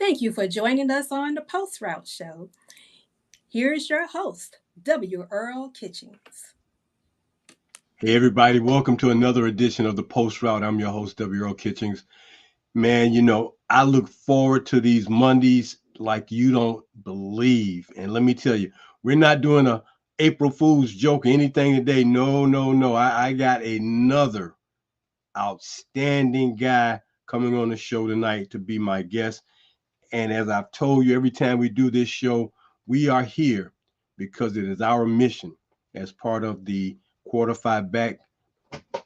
Thank you for joining us on the Post Route Show. Here's your host, W. Earl Kitchings. Hey everybody, welcome to another edition of the Post Route. I'm your host, W. Earl Kitchings. Man, I look forward to these Mondays like you don't believe. And let me tell you, we're not doing a April Fool's joke or anything today. No, no, no. I got another outstanding guy coming on the show tonight to be my guest. And as I've told you, every time we do this show, we are here because it is our mission as part of the Quarterfive Back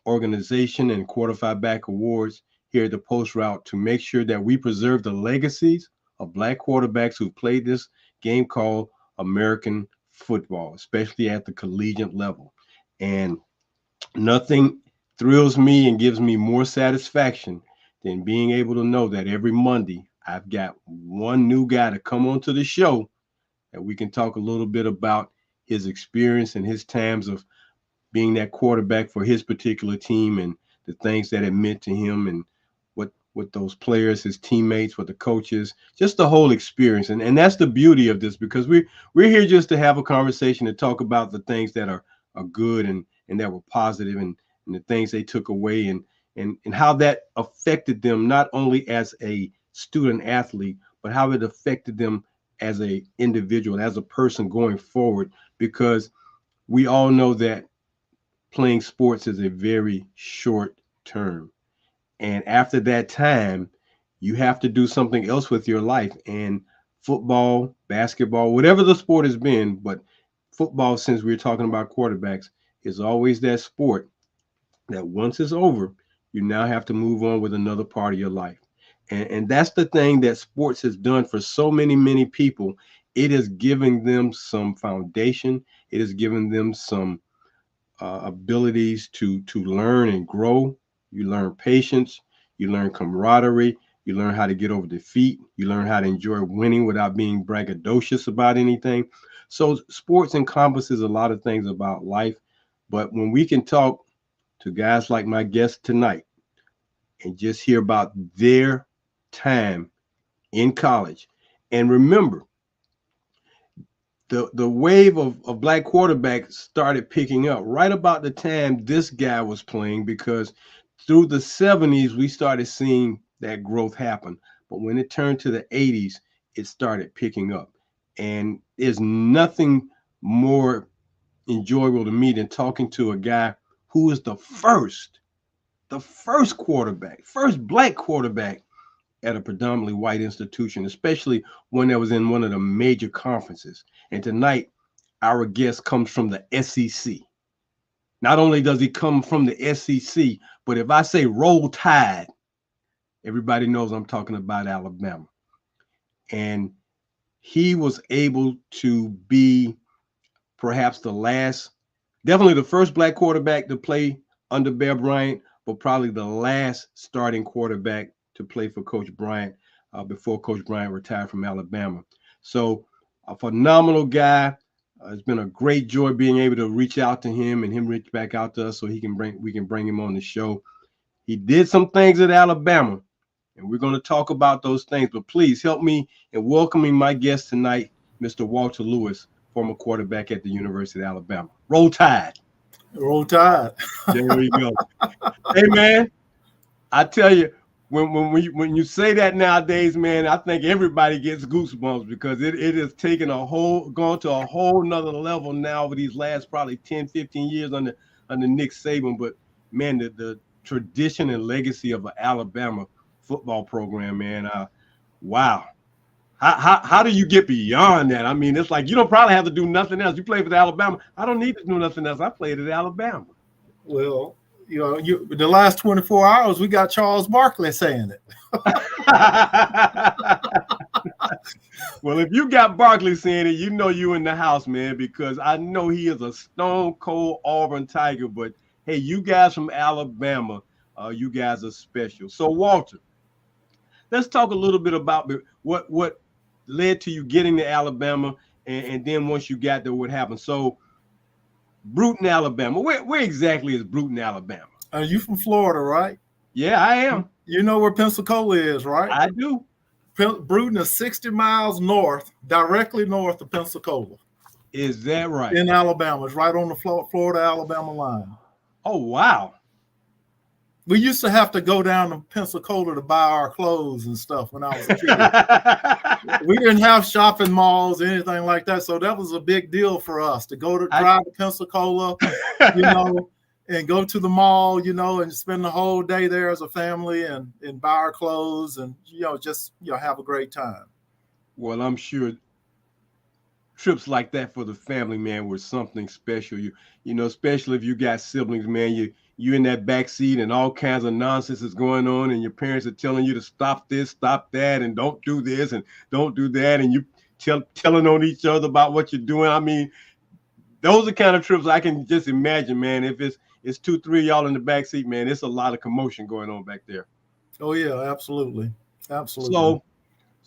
organization and Quarterfive Back Awards here at the Post Route to make sure that we preserve the legacies of Black quarterbacks who played this game called American football, especially at the collegiate level. And nothing thrills me and gives me more satisfaction than being able to know that every Monday I've got one new guy to come onto the show that we can talk a little bit about his experience and his times of being that quarterback for his particular team and the things that it meant to him and what those players, his teammates, what the coaches, just the whole experience. And that's the beauty of this because we're here just to have a conversation and talk about the things that are good and that were positive and the things they took away and how that affected them not only as a student athlete, but how it affected them as a individual, as a person going forward, because we all know that playing sports is a very short term. And after that time, you have to do something else with your life. And football, basketball, whatever the sport has been, but football, since we're talking about quarterbacks, is always that sport that once it's over, you now have to move on with another part of your life. And that's the thing that sports has done for so many, many people. It is giving them some foundation. It is giving them some abilities to learn and grow. You learn patience, you learn camaraderie, you learn how to get over defeat, you learn how to enjoy winning without being braggadocious about anything. So sports encompasses a lot of things about life. But when we can talk to guys like my guest tonight and just hear about their time in college, and remember, the wave of black quarterbacks started picking up right about the time this guy was playing, because through the 70s we started seeing that growth happen. But when it turned to the 80s, it started picking up. And there's nothing more enjoyable to me than talking to a guy who is the first quarterback, first black quarterback at a predominantly white institution, especially when that was in one of the major conferences. And tonight, our guest comes from the SEC. Not only does he come from the SEC, but if I say roll tide, everybody knows I'm talking about Alabama. And he was able to be perhaps definitely the first black quarterback to play under Bear Bryant, but probably the last starting quarterback to play for Coach Bryant before Coach Bryant retired from Alabama. So a phenomenal guy. It's been a great joy being able to reach out to him and him reach back out to us so we can bring him on the show. He did some things at Alabama, and we're going to talk about those things. But please help me in welcoming my guest tonight, Mr. Walter Lewis, former quarterback at the University of Alabama. Roll Tide. Roll Tide. There we go. Hey, man, I tell you, when you say that nowadays, man, I think everybody gets goosebumps because it has taken gone to a whole nother level now over these last probably 10, 15 years under Nick Saban. But man, the tradition and legacy of an Alabama football program, man, wow. How do you get beyond that? I mean, it's like you don't probably have to do nothing else. You play for Alabama. I don't need to do nothing else. I played at Alabama. Well, the last 24 hours, we got Charles Barkley saying it. Well, if you got Barkley saying it, you know you in the house, man, because I know he is a stone cold Auburn Tiger. But hey, you guys from Alabama, you guys are special. So, Walter, let's talk a little bit about what led to you getting to Alabama, and then once you got there, what happened. So, Brewton, Alabama. Where exactly is Brewton, Alabama? Are you from Florida, right? Yeah, I am. You know where Pensacola is, right? I do. Brewton is 60 miles north, directly north of Pensacola. Is that right? In Alabama. It's right on the Florida-Alabama line. Oh, wow. We used to have to go down to Pensacola to buy our clothes and stuff when I was a kid. We didn't have shopping malls or anything like that, so that was a big deal for us to drive to Pensacola, you know, and go to the mall, you know, and spend the whole day there as a family and buy our clothes and, you know, just, you know, have a great time. Well, I'm sure trips like that for the family, man, were something special. You know, especially if you got siblings, man, you in that back seat and all kinds of nonsense is going on and your parents are telling you to stop this, stop that, and don't do this and don't do that. And you telling on each other about what you're doing. I mean, those are kind of trips I can just imagine, man. If it's 2, 3 y'all in the back seat, man, it's a lot of commotion going on back there. Oh yeah, absolutely. Absolutely.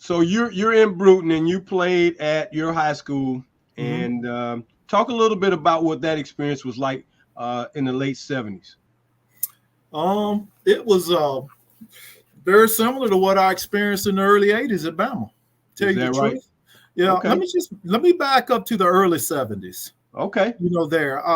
So you're in Brewton and you played at your high school, and talk a little bit about what that experience was like in the late 70s. It was very similar to what I experienced in the early 80s at Bama. Tell you the truth. Right? Yeah. Okay. Let me back up to the early 70s. Okay. You know, there.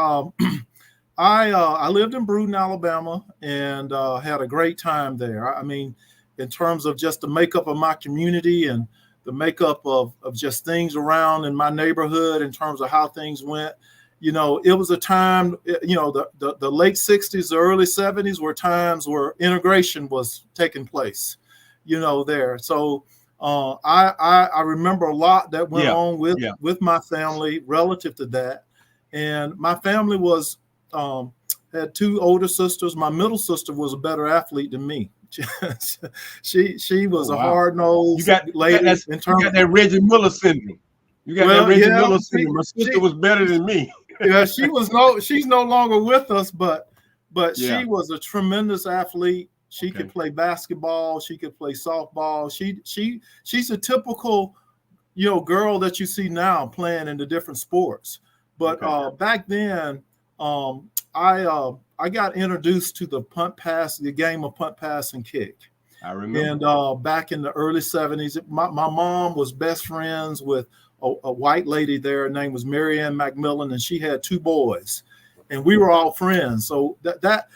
I lived in Brewton, Alabama, and had a great time there. I mean, in terms of just the makeup of my community and the makeup of just things around in my neighborhood in terms of how things went. You know, it was a time, you know, the late 60s, the early 70s were times where integration was taking place, you know, there. So I remember a lot that went on with my family relative to that. And my family was had 2 older sisters. My middle sister was a better athlete than me. She was a hard-nosed lady. You got that Reggie Miller syndrome. You got that Reggie Miller syndrome. My sister was better than me. Yeah, she's no longer with us, but she was a tremendous athlete. She could play basketball. She could play softball. She's a typical, you know, girl that you see now playing in the different sports. But back then, I got introduced to the game of punt, pass, and kick. I remember. And back in the early 70s, my mom was best friends with a white lady there. Her name was Mary Ann McMillan, and she had 2 boys, and we were all friends. So that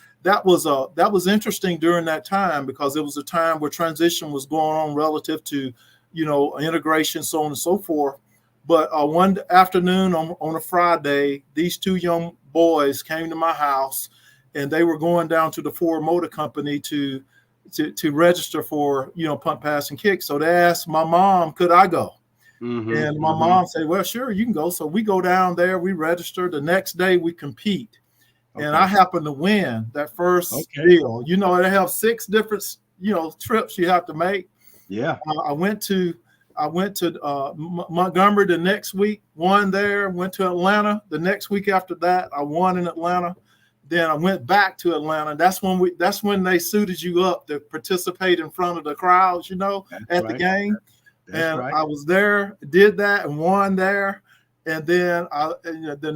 was interesting during that time because it was a time where transition was going on relative to, you know, integration, so on and so forth. But one afternoon on a Friday, these 2 young boys came to my house, and they were going down to the Ford Motor Company to register for, you know, punt, pass, and kick. So they asked my mom, could I go? And my mom said, well, sure, you can go. So we go down there, we register. The next day we compete. And I happen to win that first deal. You know, they have 6 different, you know, trips you have to make. Yeah. I went to Montgomery the next week, won there, went to Atlanta. The next week after that, I won in Atlanta. Then I went back to Atlanta. That's when they suited you up to participate in front of the crowds, you know, the game. I was there, did that, and won there. And then the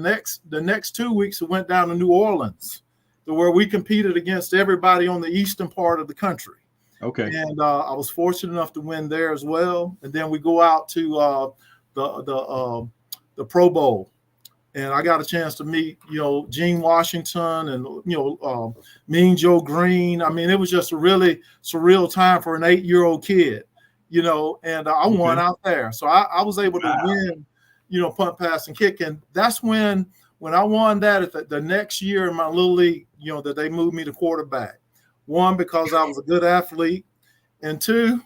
next 2 weeks, we went down to New Orleans, to where we competed against everybody on the eastern part of the country. Okay. And I was fortunate enough to win there as well. And then we go out to the Pro Bowl, and I got a chance to meet, you know, Gene Washington and, you know, Mean Joe Green. I mean, it was just a really surreal time for an 8-year-old kid, you know. And I won out there, so I was able to win, you know, punt, pass, and kick. And that's when I won that at the next year in my little league, you know, that they moved me to quarterback. 1, because I was a good athlete, and two,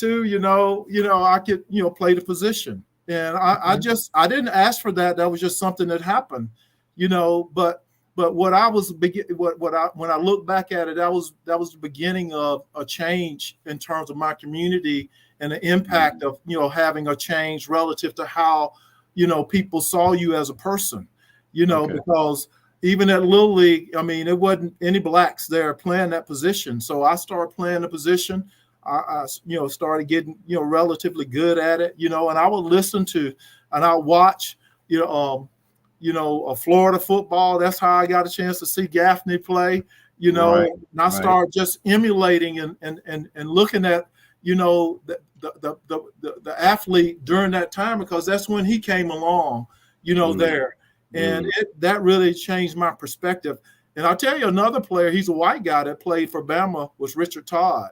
you know, I could, you know, play the position. And I didn't ask for that. That was just something that happened, you know. But when I look back at it, that was the beginning of a change in terms of my community and the impact of, you know, having a change relative to how, you know, people saw you as a person, you know, because even at Little League, I mean, it wasn't any blacks there playing that position. So I started playing the position. I you know, started getting, you know, relatively good at it, you know, and I would listen to and I watch, you know, Florida football. That's how I got a chance to see Gaffney play, you know, and I started just emulating and looking at, the athlete during that time, because that's when he came along, there. And that really changed my perspective. And I'll tell you another player, he's a white guy that played for Bama, was Richard Todd.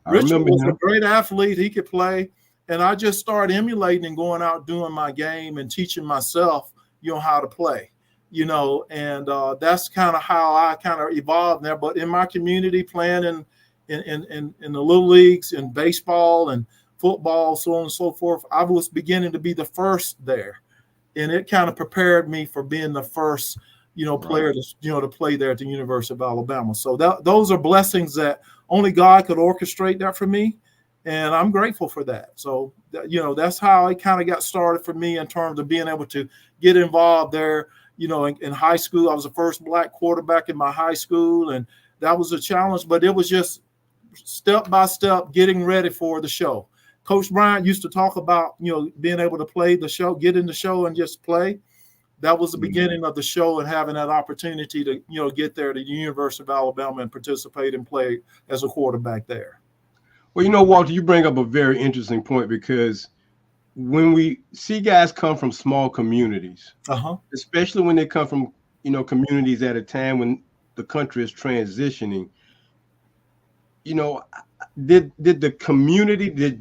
Richard was a great athlete. He could play. And I just started emulating and going out doing my game and teaching myself, how to play, and that's kind of how I kind of evolved there. But in my community, playing in the little leagues, in baseball and football, so on and so forth, I was beginning to be the first there. And it kind of prepared me for being the first, player to play there at the University of Alabama. So those are blessings that only God could orchestrate that for me. And I'm grateful for that. So, that's how it kind of got started for me in terms of being able to get involved there. In high school, I was the first Black quarterback in my high school. And that was a challenge, but it was just step by step getting ready for the show. Coach Bryant used to talk about, being able to play the show, get in the show and just play. That was the beginning of the show, and having that opportunity to, get there to the University of Alabama and participate and play as a quarterback there. Well, Walter, you bring up a very interesting point, because when we see guys come from small communities, especially when they come from, communities at a time when the country is transitioning, did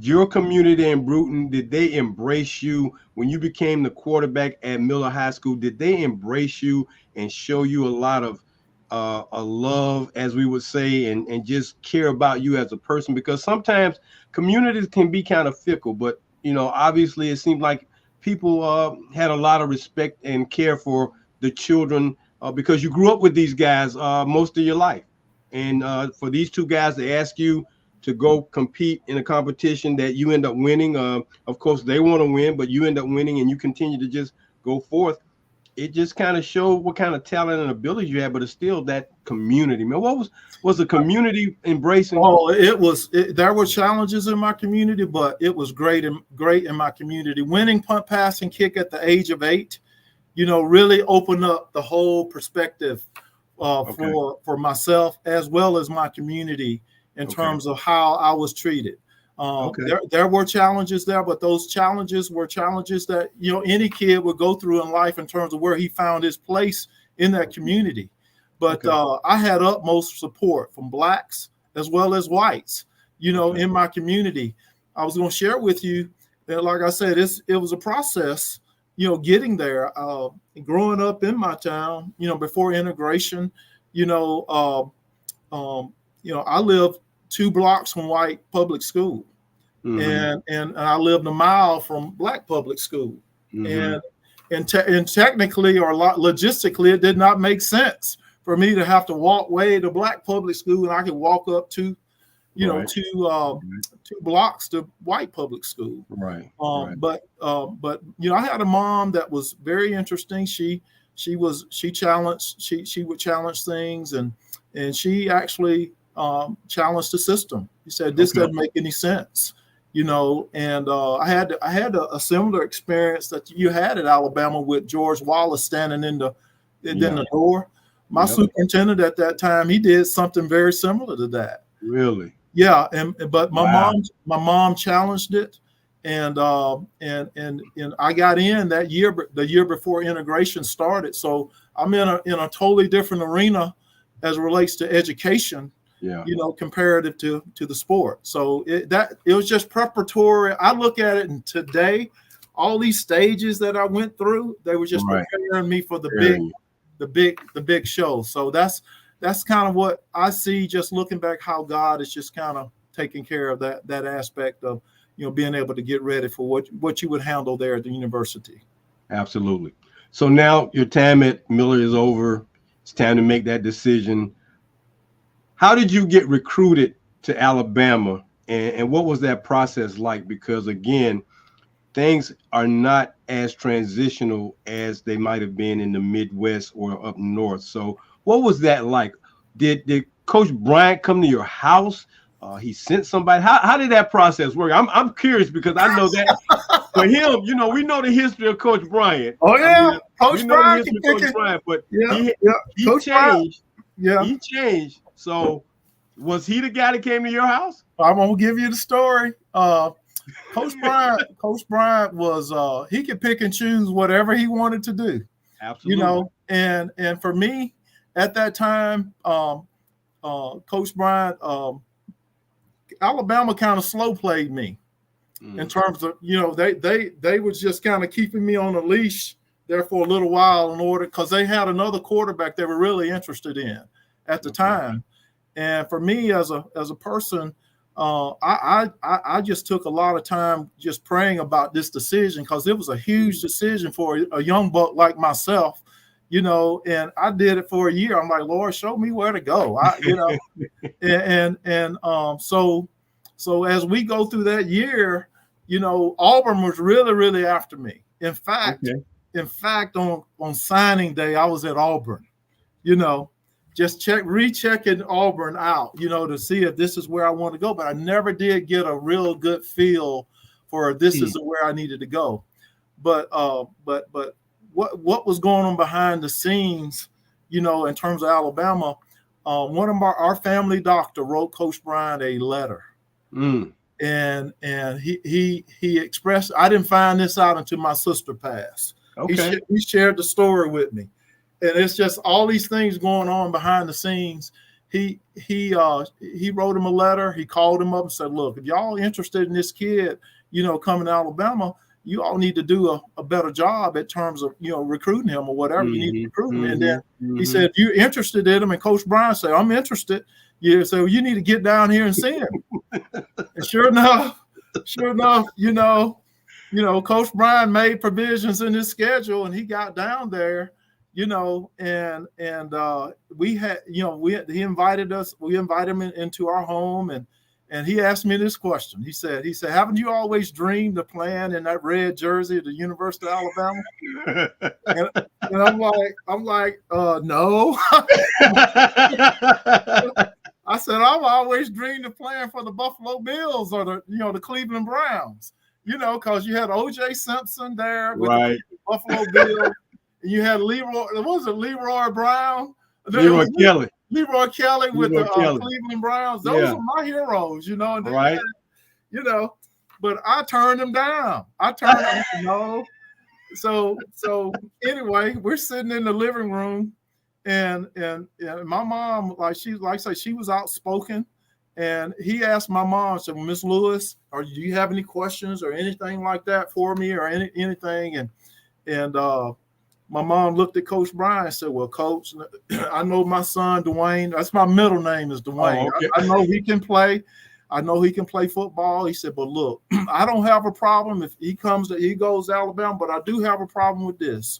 your community in Brewton, did they embrace you when you became the quarterback at Miller High School? Did they embrace you and show you a lot of a love, as we would say, and just care about you as a person? Because sometimes communities can be kind of fickle, but obviously it seemed like people had a lot of respect and care for the children, because you grew up with these guys most of your life. And for these two guys to ask you to go compete in a competition that you end up winning, of course they want to win, but you end up winning and you continue to just go forth. It just kind of showed what kind of talent and ability you had, but it's still that community, man. What was the community embracing? Oh, there were challenges in my community, but it was great in my community. Winning punt, pass, and kick at the age of 8, really opened up the whole perspective for myself as well as my community in terms of how I was treated. There were challenges there, but those challenges were challenges that, any kid would go through in life in terms of where he found his place in that community. But I had utmost support from Blacks as well as whites, in my community. I was going to share with you that, like I said, it was a process, getting there, growing up in my town, before integration, I lived 2 blocks from white public school, and I lived a mile from Black public school, and technically or logistically, it did not make sense for me to have to walk way to Black public school, and I could walk up to, 2 blocks to white public school. Right. But I had a mom that was very interesting. She would challenge things, and she actually challenged the system. He said, this doesn't make any sense, and I had a similar experience that you had at Alabama with George Wallace standing in the door. My superintendent at that time, he did something very similar to that. Really? Yeah. But my mom challenged it, and I got in that year, the year before integration started. So I'm in a totally different arena as it relates to education. Yeah, comparative to the sport. So it was just preparatory. I look at it, and today, all these stages that I went through, they were just preparing me for the big show. So that's kind of what I see, just looking back, how God is just kind of taking care of that aspect of, being able to get ready for what you would handle there at the university. Absolutely. So now your time at Miller is over. It's time to make that decision. How did you get recruited to Alabama, and what was that process like? Because again, things are not as transitional as they might have been in the Midwest or up north. So what was that like? Did Coach Bryant come to your house? He sent somebody. How did that process work? I'm curious, because I know that for him, we know the history of Coach Bryant. Oh yeah, Coach Bryant, but he changed. Yeah, he changed. So Was he the guy that came to your house? I'm gonna give you the story. Coach Bryant was he could pick and choose whatever he wanted to do. Absolutely. You know, and for me at that time, Coach Bryant, Alabama kind of slow played me in terms of, you know, they was just kind of keeping me on a leash there for a little while in order, because they had another quarterback they were really interested in at the time. And for me as a person, I just took a lot of time just praying about this decision, because it was a huge decision for a young buck like myself, you know, and I did it for a year. I'm like, Lord, show me where to go. You know, so as we go through that year, you know, Auburn was really, really after me. In fact, on signing day, I was at Auburn, you know, just rechecking Auburn out, you know, to see if this is where I want to go. But I never did get a real good feel for this is where I needed to go. But what was going on behind the scenes, you know, in terms of Alabama, one of our family doctor wrote Coach Bryant a letter. And he expressed, I didn't find this out until my sister passed. Okay. He shared the story with me. And it's just all these things going on behind the scenes. He wrote him a letter. He called him up and said, look, if y'all interested in this kid, you know, coming to Alabama, you all need to do a better job in terms of, you know, recruiting him or whatever you need to recruit him. And then he said, if you're interested in him, and Coach Bryant said, I'm interested. Yeah, so you need to get down here and see him. And sure enough, you know, Coach Bryant made provisions in his schedule, and he got down there, you know, and we had, you know, he invited us. We invited him into our home, and he asked me this question. He said, haven't you always dreamed of playing in that red jersey at the University of Alabama? and I'm like, no. I said, I've always dreamed of playing for the Buffalo Bills or the Cleveland Browns, you know, because you had O.J. Simpson there with the Buffalo Bills, and you had Leroy Brown? Leroy Kelly. Leroy Kelly with the Cleveland Browns. Those are my heroes, you know. And had, you know, but I turned them down. No. So anyway, we're sitting in the living room. And my mom, she was outspoken, and he asked my mom, said, Miss Lewis, do you have any questions or anything like that for me or anything? And my mom looked at Coach Bryant and said, well, Coach, I know my son, Dwayne, that's my middle name is Dwayne. Oh, okay. I know he can play. I know he can play football. He said, but look, I don't have a problem if he goes to Alabama, but I do have a problem with this.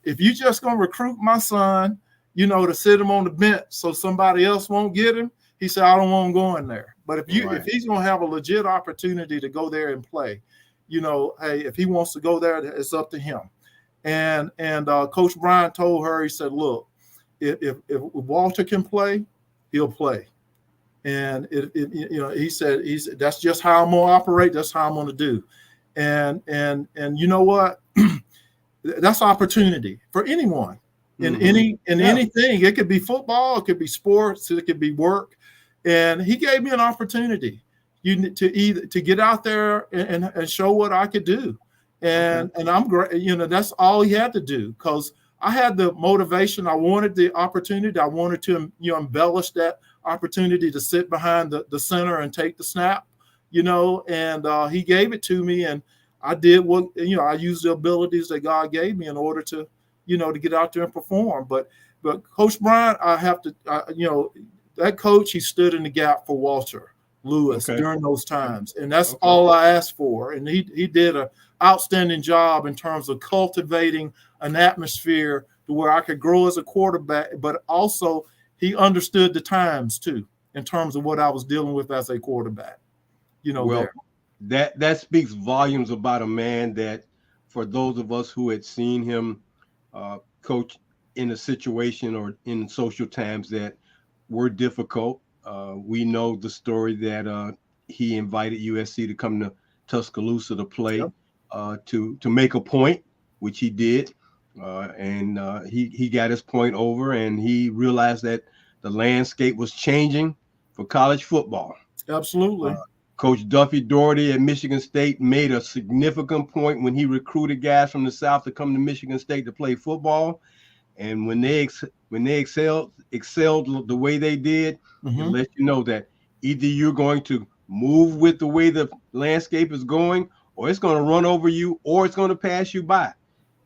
If you just going to recruit my son, you know, to sit him on the bench so somebody else won't get him, he said, I don't want him going there. But if he's going to have a legit opportunity to go there and play, you know, hey, if he wants to go there, it's up to him. And Coach Bryant told her, he said, look, if Walter can play, he'll play. And you know, he said that's just how I'm gonna operate. That's how I'm gonna do. And you know what? That's opportunity for anyone. In anything. It could be football, it could be sports, it could be work. And he gave me an opportunity to get out there and show what I could do. And I'm great, you know, that's all he had to do, because I had the motivation. I wanted the opportunity. I wanted to, you know, embellish that opportunity to sit behind the center and take the snap, you know, and he gave it to me, and I did what, you know, I used the abilities that God gave me in order to, you know, to get out there and perform. But Coach Bryant, I have to, you know, that coach, he stood in the gap for Walter Lewis during those times. And that's all I asked for. And he did an outstanding job in terms of cultivating an atmosphere to where I could grow as a quarterback, but also he understood the times too, in terms of what I was dealing with as a quarterback, you know. Well, that speaks volumes about a man that, for those of us who had seen him coach in a situation or in social times that were difficult, we know the story that he invited USC to come to Tuscaloosa to play, to make a point, which he did, and he got his point over, and he realized that the landscape was changing for college football. Absolutely. Coach Duffy Doherty at Michigan State made a significant point when he recruited guys from the South to come to Michigan State to play football. And when they excelled the way they did, it lets you know that either you're going to move with the way the landscape is going, or it's going to run over you, or it's going to pass you by.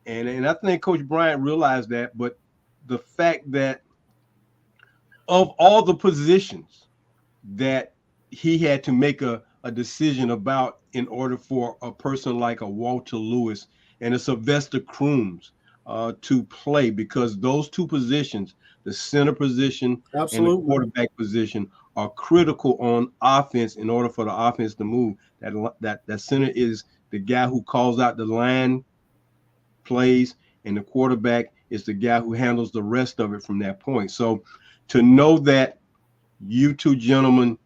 And I think Coach Bryant realized that. But the fact that of all the positions that he had to make a decision about in order for a person like a Walter Lewis and a Sylvester Crooms to play, because those two positions, the center position and the quarterback position, are critical on offense in order for the offense to move. That center is the guy who calls out the line plays, and the quarterback is the guy who handles the rest of it from that point. So to know that you two gentlemen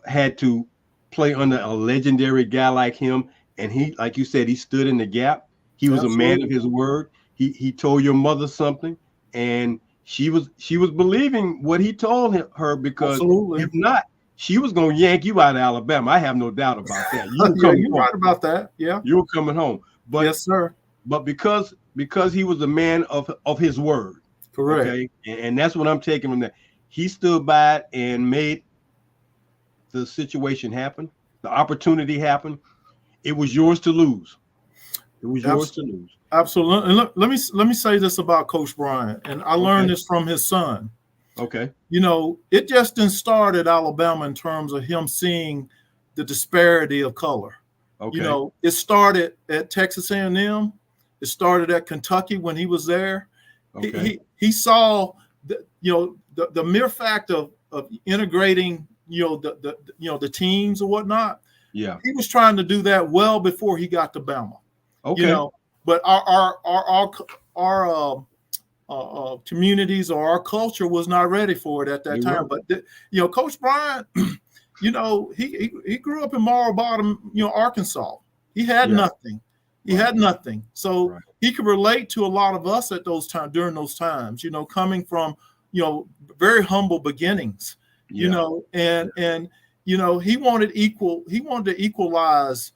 had to play under a legendary guy like him, and he, like you said, he stood in the gap. He was a man of his word. He told your mother something, and she was believing what he told her, because if not, she was going to yank you out of Alabama. I have no doubt about that. You're right about that. Yeah, you were coming home. But yes, sir. But because he was a man of his word, correct. Okay, and that's what I'm taking from that. He stood by it and made the situation happen, the opportunity happen. It was yours to lose. It was yours to lose. Absolutely. And let me say this about Coach Bryant, and I learned this from his son. Okay. You know, it just didn't start at Alabama in terms of him seeing the disparity of color. Okay. You know, it started at Texas A&M. It started at Kentucky when he was there. Okay. He saw the mere fact of integrating the teams or whatnot. Yeah, he was trying to do that well before he got to Bama. Okay, but our communities or our culture was not ready for it at that time. But Coach Bryant, he grew up in Morrow Bottom, Arkansas. He had nothing. He had nothing. So he could relate to a lot of us at those times, during those times, coming from, very humble beginnings, and he wanted to equalize,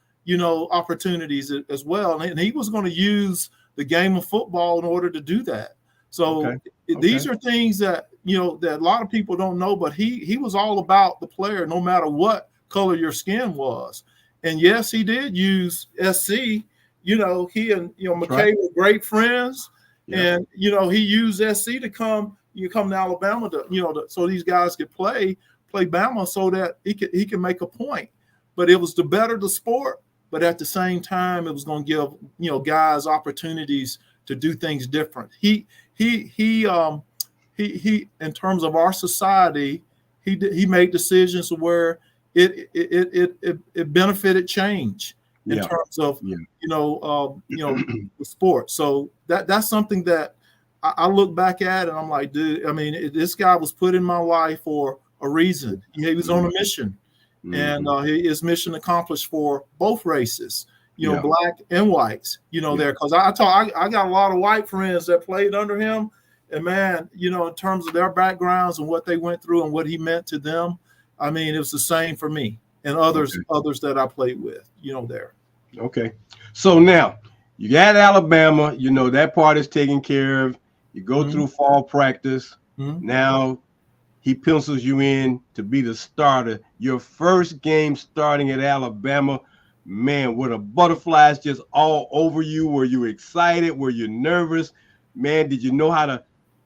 opportunities as well. And he was going to use the game of football in order to do that. So these are things that, that a lot of people don't know, but he was all about the player, no matter what color your skin was. And yes, he did use SC. He and McKay were great friends, and he used SC to come to Alabama to so these guys could play Bama so that he could make a point. But it was to better the sport, but at the same time it was going to give guys opportunities to do things different. He in terms of our society, he made decisions where it benefited change. In terms of the sport. So that's something that I look back at and I'm like, dude, I mean, this guy was put in my life for a reason. He was on a mission, and his mission accomplished for both races, black and whites, there. Because I got a lot of white friends that played under him, and man, in terms of their backgrounds and what they went through and what he meant to them, I mean, it was the same for me and others that I played with, there. Okay. So now you got Alabama, that part is taken care of. You go through fall practice. Now he pencils you in to be the starter. Your first game starting at Alabama, man, were the butterflies just all over you? Were you excited? Were you nervous? Man, did you know how to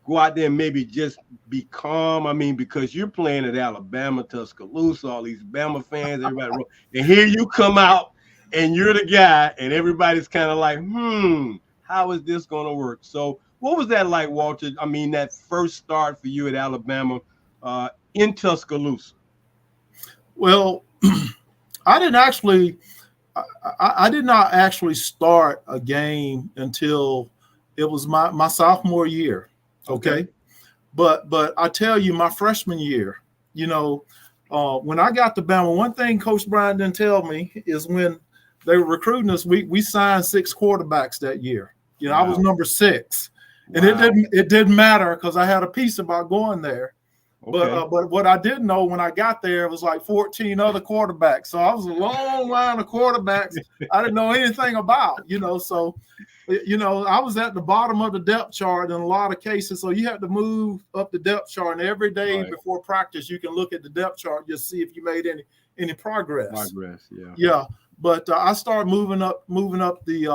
go out there and maybe just be calm? I mean, because you're playing at Alabama, Tuscaloosa, all these Bama fans, everybody, and here you come out and you're the guy, and everybody's kind of like, how is this going to work? So what was that like, Walter? I mean, that first start for you at Alabama in Tuscaloosa? Well, I did not actually start a game until it was my sophomore year. Okay. But I tell you, my freshman year, when I got to Bama, one thing Coach Bryant didn't tell me is when they were recruiting us, we signed 6 quarterbacks that year. Wow. I was number 6. And it didn't matter because I had a piece about going there. Okay. But what I didn't know when I got there, it was like 14 other quarterbacks. So I was a long line of quarterbacks I didn't know anything about, So, I was at the bottom of the depth chart in a lot of cases. So you had to move up the depth chart, and every day before practice, you can look at the depth chart, just see if you made any progress. Yeah. But I started moving up the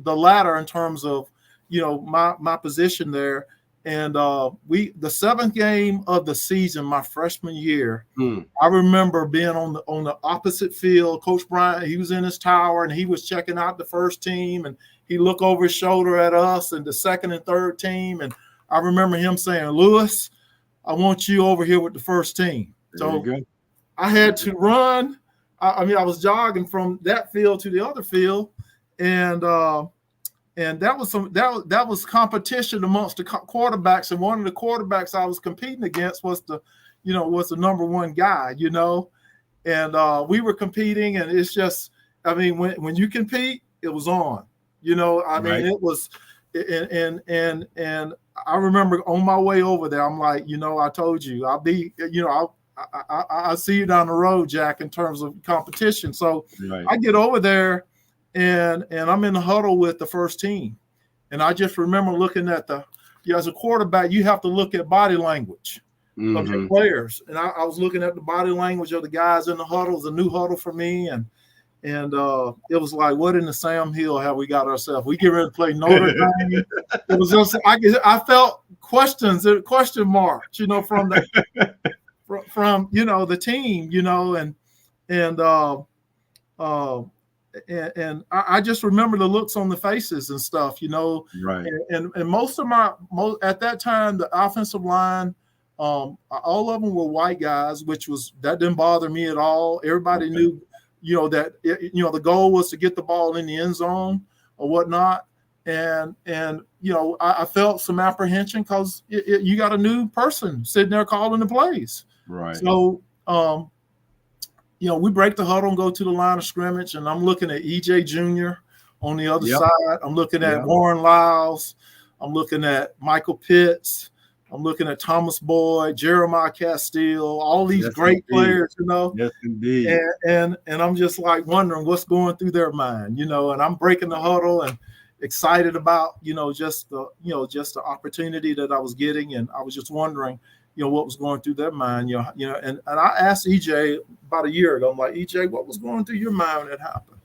ladder in terms of my position there. And the seventh game of the season, my freshman year, I remember being on the opposite field. Coach Bryant, he was in his tower and he was checking out the first team, and he looked over his shoulder at us and the second and third team. And I remember him saying, "Lewis, I want you over here with the first team." So I had to run. I was jogging from that field to the other field, and that was competition amongst the quarterbacks. And one of the quarterbacks I was competing against was the number one guy, and we were competing. And it's just, when you compete, it was on, it was, and I remember on my way over there, I'm like, I told you I'll be, I'll see you down the road, Jack, in terms of competition. So I get over there, and I'm in the huddle with the first team. And I just remember looking at as a quarterback, you have to look at body language of your players. And I was looking at the body language of the guys in the huddle. It was a new huddle for me. And it was like, what in the Sam Hill have we got ourselves? We get ready to play Notre Dame. It was just, I felt question marks, from the team, and I just remember the looks on the faces and stuff, And most at that time, the offensive line, all of them were white guys, that didn't bother me at all. Everybody knew, that the goal was to get the ball in the end zone or whatnot. And I felt some apprehension because you got a new person sitting there calling the plays. Right. So, we break the huddle and go to the line of scrimmage, and I'm looking at EJ Jr. on the other side. I'm looking at Warren Lyles. I'm looking at Michael Pitts. I'm looking at Thomas Boyd, Jeremiah Castile, all these great players, Yes, indeed. And I'm just like wondering what's going through their mind, and I'm breaking the huddle and excited about, just the opportunity that I was getting. And I was just wondering, what was going through their mind, and I asked EJ about a year ago, I'm like, EJ, what was going through your mind when it happened?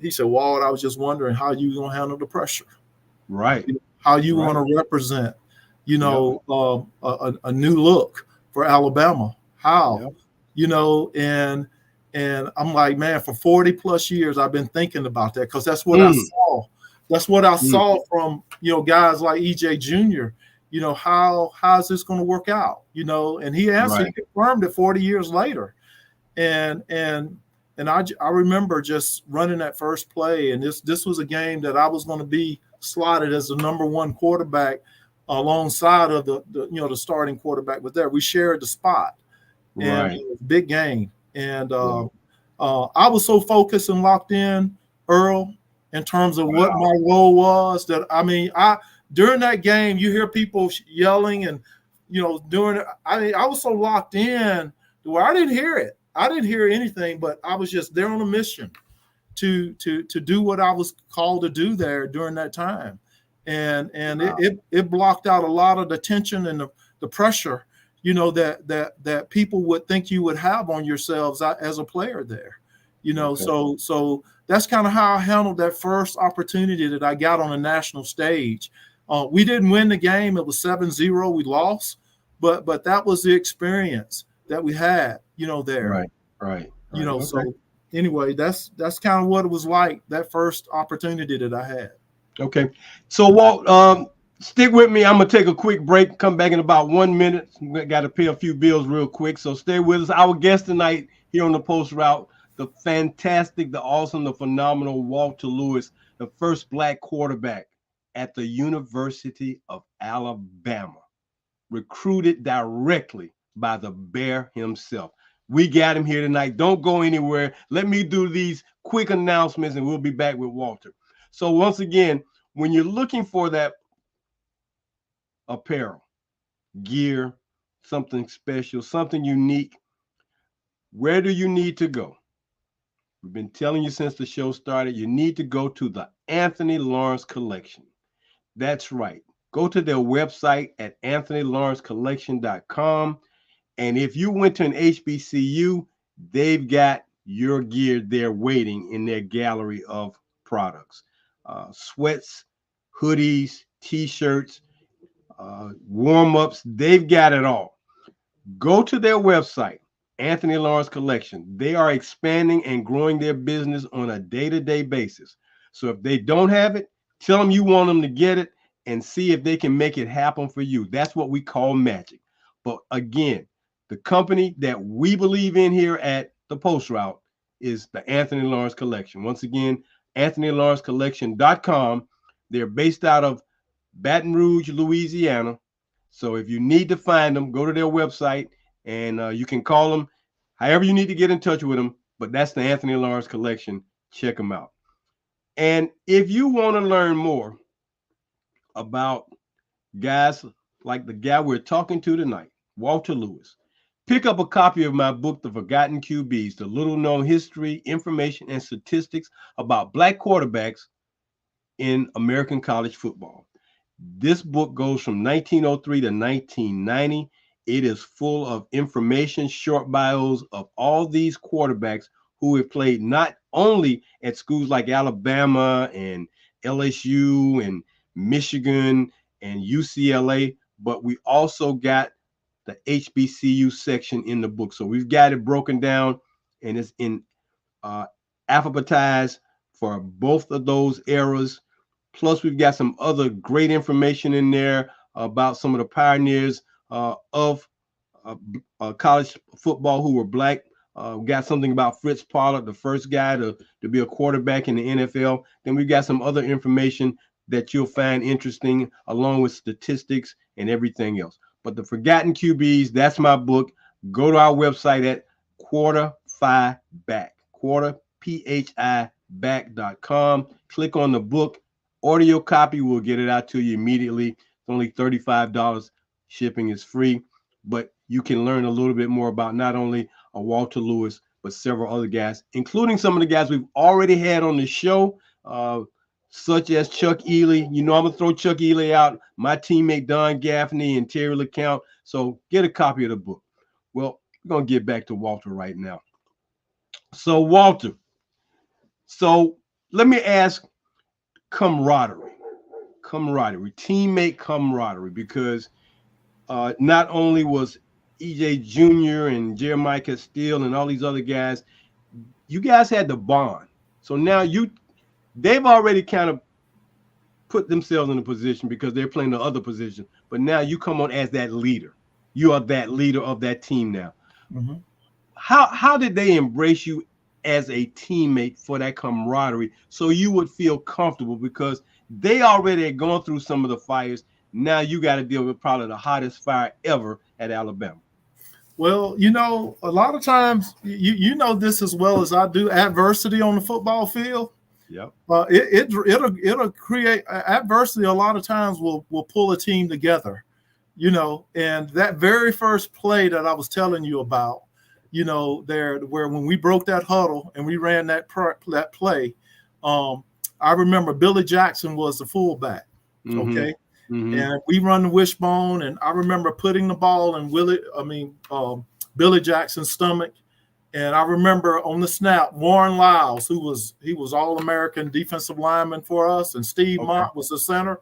He said, Walt, I was just wondering how you going to handle the pressure. Right. How you want to represent, a new look for Alabama. How, and I'm like, man, for 40 plus years, I've been thinking about that because that's what I saw. That's what I saw from, guys like EJ Jr., how's this going to work out? And he answered, he confirmed it 40 years later. And I remember just running that first play. And this was a game that I was going to be slotted as the number one quarterback alongside of the starting quarterback was there. We shared the spot. And it was a big game. And I was so focused and locked in, Earl, in terms of what my role was that, during that game, you hear people yelling and, I was so locked in to where I didn't hear it. I didn't hear anything, but I was just there on a mission to do what I was called to do there during that time. And it blocked out a lot of the tension and the pressure, that people would think you would have on yourselves as a player there, so that's kind of how I handled that first opportunity that I got on a national stage. We didn't win the game. It was 7-0. We lost, but that was the experience that we had, there. Right. So anyway, that's kind of what it was like, that first opportunity that I had. Okay. So Walt, stick with me. I'm going to take a quick break, come back in about 1 minute. We got to pay a few bills real quick. So stay with us. Our guest tonight here on the Post Route, the fantastic, the awesome, the phenomenal Walter Lewis, the first Black quarterback at the University of Alabama, recruited directly by the Bear himself. We got him here tonight. Don't go anywhere. Let me do these quick announcements and we'll be back with Walter. So once again, when you're looking for that apparel, gear, something special, something unique, where do you need to go? We've been telling you since the show started, you need to go to the Anthony Lawrence Collection. That's right. Go to their website at anthonylawrencecollection.com. And if you went to an HBCU, they've got your gear there waiting in their gallery of products. Sweats, hoodies, t-shirts, warm-ups, they've got it all. Go to their website, Anthony Lawrence Collection. They are expanding and growing their business on a day-to-day basis. So if they don't have it, tell them you want them to get it and see if they can make it happen for you. That's what we call magic. But again, the company that we believe in here at the Post Route is the Anthony Lawrence Collection. Once again, anthonylawrencecollection.com. They're based out of Baton Rouge, Louisiana. So if you need to find them, go to their website and you can call them however you need to get in touch with them. But that's the Anthony Lawrence Collection. Check them out. And if you want to learn more about guys like the guy we're talking to tonight, Walter Lewis, pick up a copy of my book, The Forgotten QBs, the little-known history, information, and statistics about Black quarterbacks in American college football. This book goes from 1903 to 1990. It is full of information, short bios of all these quarterbacks who have played not only at schools like Alabama and LSU and Michigan and UCLA, but we also got the HBCU section in the book. So we've got it broken down and it's in alphabetized for both of those eras. Plus, we've got some other great information in there about some of the pioneers of college football who were Black. We got something about Fritz Pollard, the first guy to be a quarterback in the NFL. Then we've got some other information that you'll find interesting, along with statistics and everything else. But the Forgotten QBs, that's my book. Go to our website at QuarterPhiBack, QuarterPhiBack.com. Click on the book. Order your copy. We'll get it out to you immediately. It's only $35. Shipping is free. But you can learn a little bit more about not only Walter Lewis, but several other guys, including some of the guys we've already had on the show, such as Chuck Ely. You know, I'm going to throw Chuck Ely out, my teammate Don Gaffney and Terry LeCount. So get a copy of the book. Well, we're going to get back to Walter right now. So, Walter, let me ask camaraderie, teammate camaraderie, because not only was EJ Jr. and Jeremiah Castile and all these other guys, you guys had the bond. So now they've already kind of put themselves in a position because they're playing the other position. But now you come on as that leader. You are that leader of that team now. Mm-hmm. How did they embrace you as a teammate for that camaraderie so you would feel comfortable, because they already had gone through some of the fires? Now you got to deal with probably the hottest fire ever at Alabama. Well, you know, a lot of times, you know this as well as I do, adversity on the football field. Yep. It'll create adversity. A lot of times will pull a team together, you know. And that very first play that I was telling you about, you know, where when we broke that huddle and we ran that play, I remember Billy Jackson was the fullback. Mm-hmm. Okay. Mm-hmm. And we run the wishbone, and I remember putting the ball in Billy Jackson's stomach. And I remember on the snap, Warren Lyles, he was All-American defensive lineman for us, and Steve Mont was the center.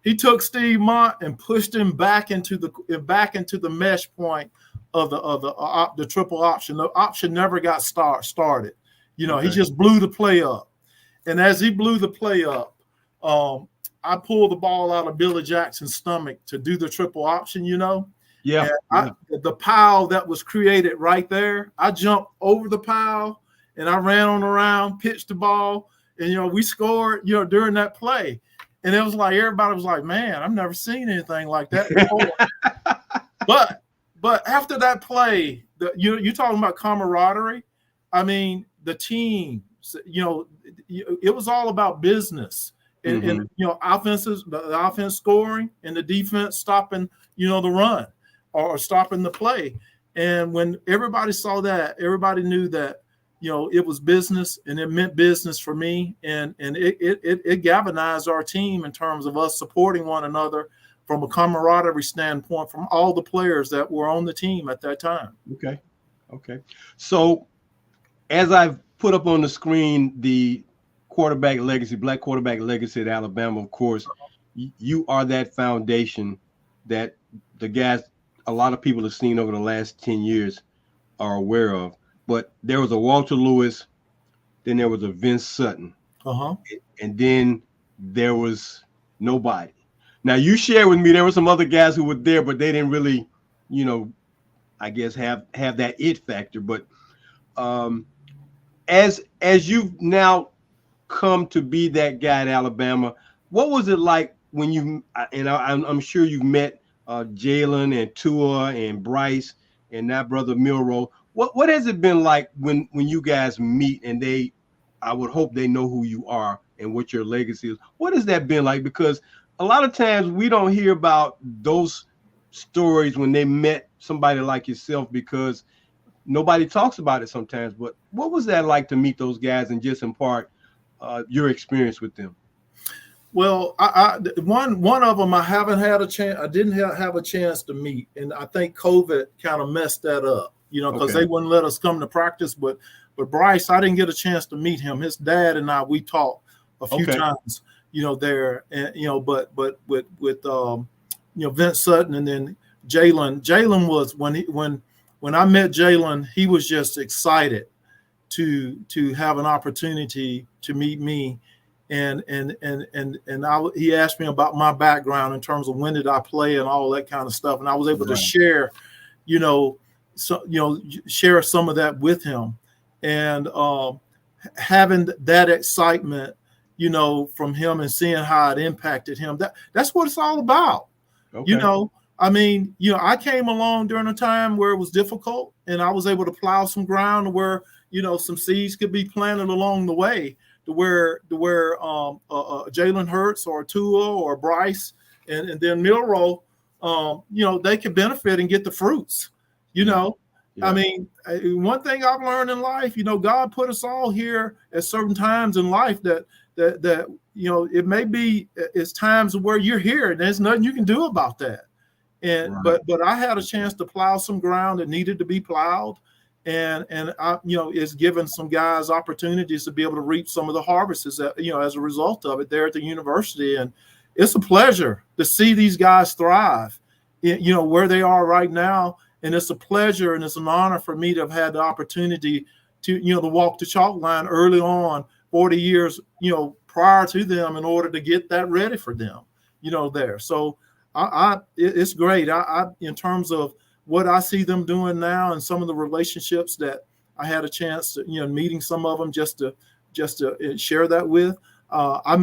He took Steve Mont and pushed him back into the mesh point of the triple option. The option never got started. You know, He just blew the play up. And as he blew the play up, I pulled the ball out of Billy Jackson's stomach to do the triple option, you know. Yeah. The pile that was created right there, I jumped over the pile and I ran on around, pitched the ball, and, you know, we scored, you know, during that play. And it was like, everybody was like, man, I've never seen anything like that before. But after that play, you're talking about camaraderie. I mean, the team, you know, it was all about business. and the offense scoring and the defense stopping, the run or stopping the play. And when everybody saw that, everybody knew that, it was business, and it meant business for me. And it galvanized our team in terms of us supporting one another from a camaraderie standpoint from all the players that were on the team at that time. Okay. So as I've put up on the screen, the quarterback legacy, black quarterback legacy at Alabama, of course, you are that foundation that the guys, a lot of people have seen over the last 10 years are aware of. But there was a Walter Lewis, then there was a Vince Sutton, and then there was nobody. Now, you shared with me there were some other guys who were there, but they didn't really, I guess have that it factor. But as you've now come to be that guy at Alabama, what was it like when you, and I'm sure you've met Jalen and Tua and Bryce and that brother Milroe. What has it been like when you guys meet and I would hope they know who you are and what your legacy is? What has that been like? Because a lot of times we don't hear about those stories when they met somebody like yourself because nobody talks about it sometimes. But what was that like to meet those guys and just impart your experience with them? Well, one of them I haven't had a chance. I didn't have a chance to meet, and I think COVID kind of messed that up. Because they wouldn't let us come to practice. But Bryce, I didn't get a chance to meet him. His dad and I, we talked a few times, there, and but with Vince Sutton and then Jalen. Jalen was when I met Jalen, he was just excited to have an opportunity to meet me, and he asked me about my background in terms of when did I play and all that kind of stuff, and I was able to share, share some of that with him, and having that excitement, from him and seeing how it impacted him. That's what it's all about. I came along during a time where it was difficult, and I was able to plow some ground where some seeds could be planted along the way to where Jalen Hurts or Tua or Bryce and then Milroe, they could benefit and get the fruits. Yeah. One thing I've learned in life, God put us all here at certain times in life that it may be it's times where you're here and there's nothing you can do about that. And but I had a chance to plow some ground that needed to be plowed, and I, it's given some guys opportunities to be able to reap some of the harvests that, as a result of it there at the university. And it's a pleasure to see these guys thrive, where they are right now. And it's a pleasure and it's an honor for me to have had the opportunity to, to walk the chalk line early on, 40 years, prior to them, in order to get that ready for them, there. So it's great. I in terms of what I see them doing now and some of the relationships that I had a chance to, meeting some of them just to share that with. I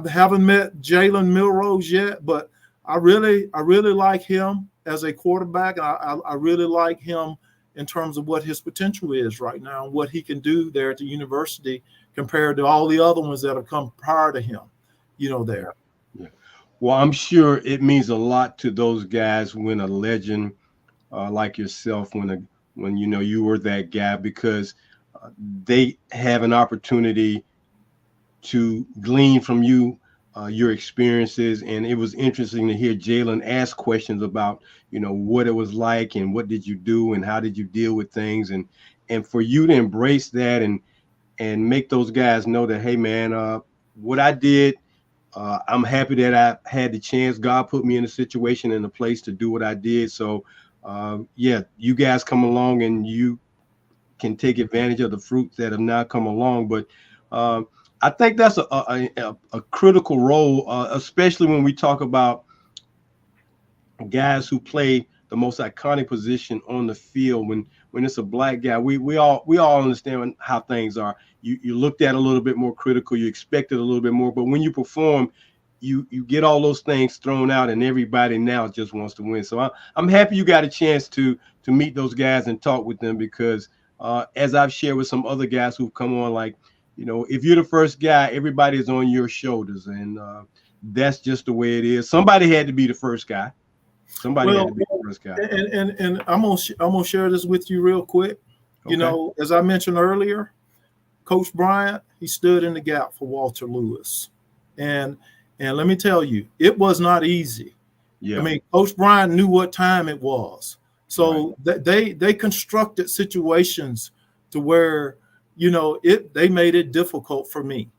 haven't met Jalen Milroe yet, but I really like him as a quarterback. I really like him in terms of what his potential is right now and what he can do there at the university compared to all the other ones that have come prior to him, there. Yeah. Well, I'm sure it means a lot to those guys when a legend like yourself, when you were that guy, because they have an opportunity to glean from you your experiences. And it was interesting to hear Jalen ask questions about, what it was like and what did you do and how did you deal with things, and for you to embrace that and make those guys know that, hey man, what I did, I'm happy that I had the chance. God put me in a situation and a place to do what I did. So you guys come along and you can take advantage of the fruits that have now come along. But I think that's a critical role, especially when we talk about guys who play the most iconic position on the field. When it's a black guy, we all understand how things are. You looked at a little bit more critical, you expected a little bit more, but when you perform, you get all those things thrown out, and everybody now just wants to win. So I'm happy you got a chance to meet those guys and talk with them, because as I've shared with some other guys who've come on, like You know, if you're the first guy, everybody's on your shoulders, and that's just the way it is. Somebody had to be the first guy. Somebody had Well, to be the first guy. and I'm gonna share this with you real quick. You Okay. know, as I mentioned earlier, Coach Bryant, he stood in the gap for Walter Lewis, and let me tell you, it was not easy. Yeah. I mean, Coach Bryant knew what time it was, so they constructed situations to where, you know, they made it difficult for me,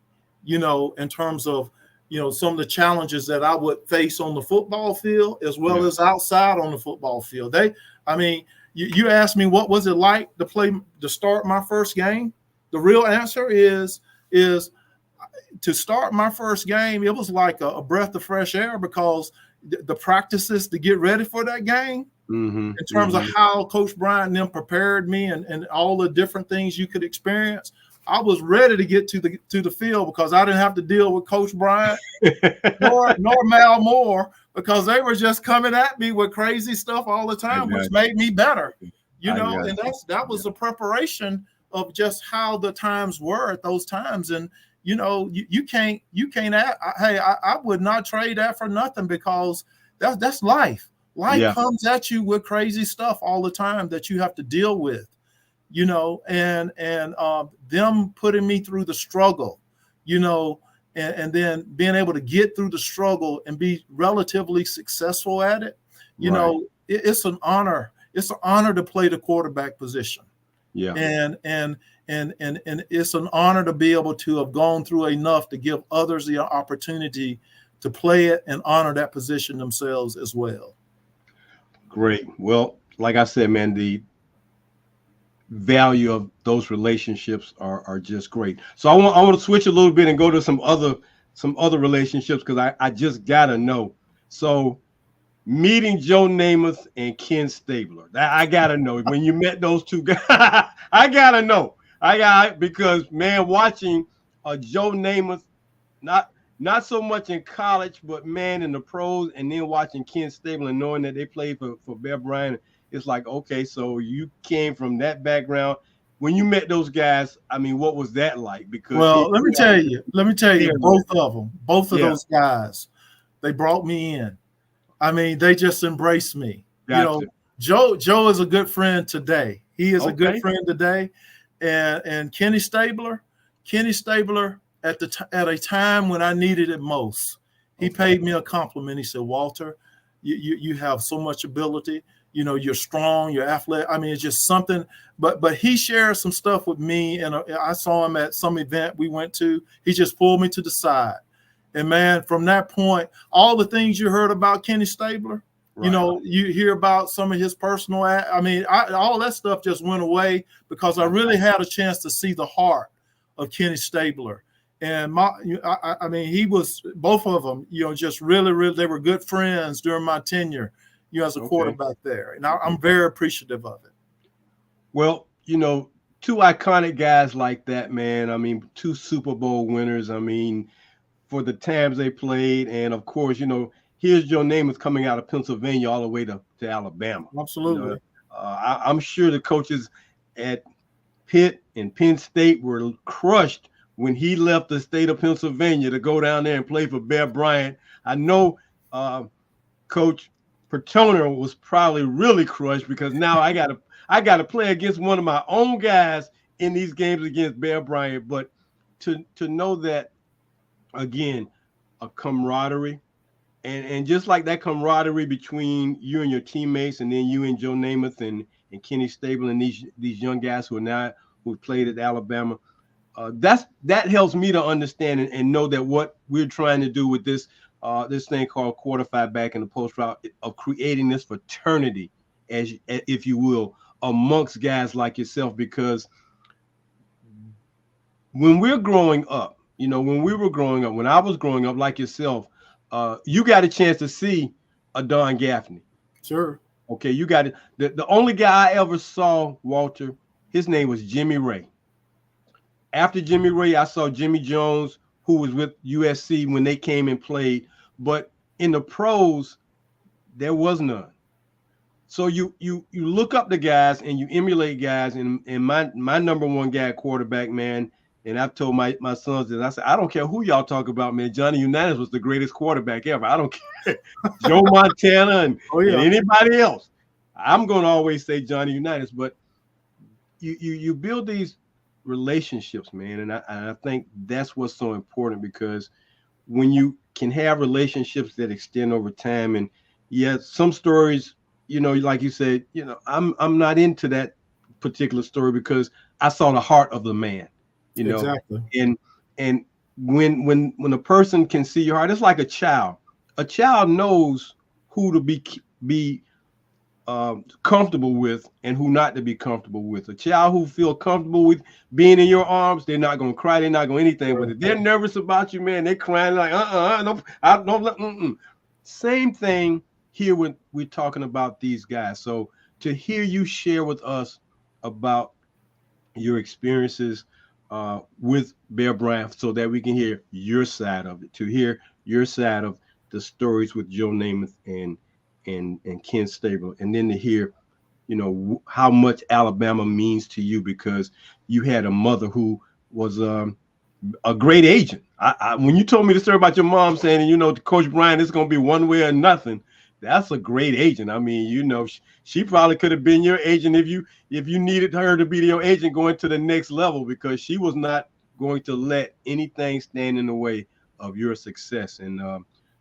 you know, in terms of, you know, some of the challenges that I would face on the football field as well as outside on the football field. I mean, you asked me what was it like to start my first game. The real answer is to start my first game. It was like a breath of fresh air, because the practices to get ready for that game, in terms of how Coach Bryant and them prepared me, and all the different things you could experience. I was ready to get to the field, because I didn't have to deal with Coach Bryant nor Mal Moore, because they were just coming at me with crazy stuff all the time, which made me better. You know, and that was the preparation of just how the times were at those times. And you know, you can't hey, I would not trade that for nothing, because that's life. Life comes at you with crazy stuff all the time that you have to deal with, you know, and them putting me through the struggle, you know, and then being able to get through the struggle and be relatively successful at it, you know, it's an honor. It's an honor to play the quarterback position. Yeah. And it's an honor to be able to have gone through enough to give others the opportunity to play it and honor that position themselves as well. Great. Well, like I said, man, the value of those relationships are just great. So I want to switch a little bit and go to some other relationships, because I just gotta know. So meeting Joe Namath and Ken Stabler, I gotta know when you met those two guys. I gotta know. Because man, watching Joe Namath, not so much in college, but man, in the pros, and then watching Ken Stabler and knowing that they played for Bear Bryant, it's like, okay, so you came from that background. When you met those guys, I mean, what was that like? Because let me tell you, both of those guys, they brought me in. I mean, they just embraced me. Gotcha. You know, Joe is a good friend today. He is a good friend today. And Kenny Stabler at a time when I needed it most, he paid me a compliment. He said, "Walter, you have so much ability. You know, you're strong, you're athletic." I mean, it's just something. But he shared some stuff with me, and I saw him at some event we went to. He just pulled me to the side. And man, from that point, all the things you heard about Kenny Stabler, you know, you hear about some of his personal, I mean, all that stuff just went away, because I really had a chance to see the heart of Kenny Stabler. And I mean, he was, both of them, you know, just really, they were good friends during my tenure, you know, as a quarterback there. And I'm very appreciative of it. Well, you know, two iconic guys like that, man. I mean, two Super Bowl winners. I mean, for the times they played. And of course, you know, here's Joe Namath coming out of Pennsylvania all the way to Alabama. Absolutely. You know, I'm sure the coaches at Pitt and Penn State were crushed when he left the state of Pennsylvania to go down there and play for Bear Bryant. I know Coach Pertona was probably really crushed, because now I got to play against one of my own guys in these games against Bear Bryant. But to know that, again, a camaraderie, and just like that camaraderie between you and your teammates, and then you and Joe Namath and Kenny Stabler and these young guys who played at Alabama, that helps me to understand and know that what we're trying to do with this thing called Quarterfied Back in the Post Route, of creating this fraternity, as if you will, amongst guys like yourself. Because when we're growing up, you know, when I was growing up like yourself, you got a chance to see a Don Gaffney. Sure. Okay, you got it. The only guy I ever saw, Walter, his name was Jimmy Ray. After Jimmy Ray, I saw Jimmy Jones, who was with USC when they came and played. But in the pros, there was none. So you look up the guys and you emulate guys. And my number one guy, quarterback, man, And I've told my sons that I said, I don't care who y'all talk about, man. Johnny Unitas was the greatest quarterback ever. I don't care. Joe Montana and anybody else. I'm going to always say Johnny Unitas. But you build these relationships, man. And I think that's what's so important, because when you can have relationships that extend over time, and some stories, like you said, I'm not into that particular story because I saw the heart of the man, Exactly. And when a person can see your heart, it's like a child. A child knows who to be comfortable with and who not to be comfortable with. A child who feel comfortable with being in your arms, they're not going to cry, they're not going to anything. But if they're nervous about you, man, they're crying like, no, I don't let. Same thing here when we're talking about these guys. So to hear you share with us about your experiences with Bear Bryant, so that we can hear your side of it, to hear your side of the stories with Joe Namath and Ken Stabler, and then to hear, how much Alabama means to you, because you had a mother who was a great agent. When you told me the story about your mom saying, Coach Bryant, it's going to be one way or nothing, that's a great agent. I mean, she probably could have been your agent if you needed her to be your agent going to the next level, because she was not going to let anything stand in the way of your success. And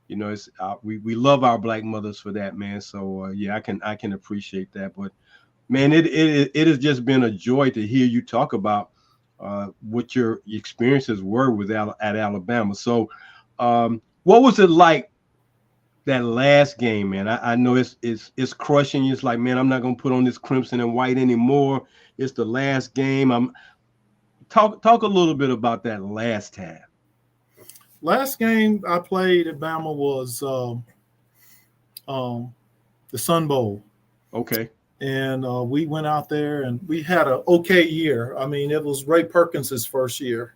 it's we love our Black mothers for that, man. So I can appreciate that. But man, it has just been a joy to hear you talk about what your experiences were at Alabama. So what was it like that last game, man? I know it's crushing. It's like, man, I'm not gonna put on this crimson and white anymore. It's the last game. Talk a little bit about that last time. Last game I played at Bama was the Sun Bowl. Okay. And we went out there and we had an okay year. I mean, it was Ray Perkins' first year.